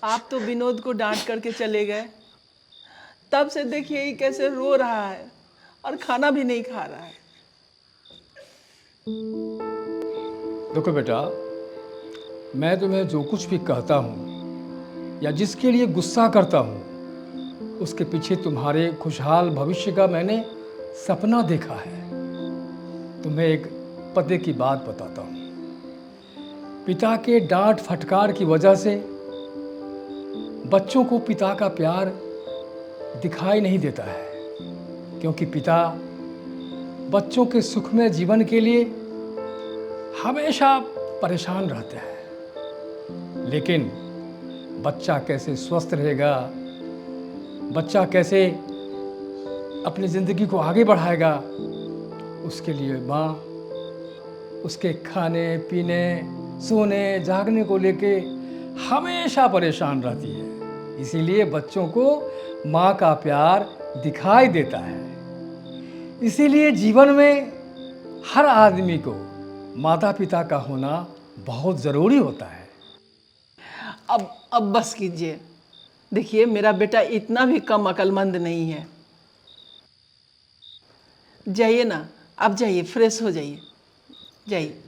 आप तो विनोद को डांट करके चले गए, तब से देखिए ये कैसे रो रहा है और खाना भी नहीं खा रहा है। देखो बेटा, मैं तुम्हें जो कुछ भी कहता हूँ या जिसके लिए गुस्सा करता हूँ, उसके पीछे तुम्हारे खुशहाल भविष्य का मैंने सपना देखा है। तुम्हें एक पते की बात बताता हूँ। पिता के डांट फटकार की वजह से बच्चों को पिता का प्यार दिखाई नहीं देता है, क्योंकि पिता बच्चों के सुखमय जीवन के लिए हमेशा परेशान रहते हैं। लेकिन बच्चा कैसे स्वस्थ रहेगा, बच्चा कैसे अपनी ज़िंदगी को आगे बढ़ाएगा, उसके लिए माँ उसके खाने पीने सोने जागने को लेके हमेशा परेशान रहती है। इसीलिए बच्चों को माँ का प्यार दिखाई देता है। इसीलिए जीवन में हर आदमी को माता पिता का होना बहुत ज़रूरी होता है। अब बस कीजिए। देखिए मेरा बेटा इतना भी कम अक्लमंद नहीं है। जाइए ना, आप जाइए, फ्रेश हो जाइए, जाइए।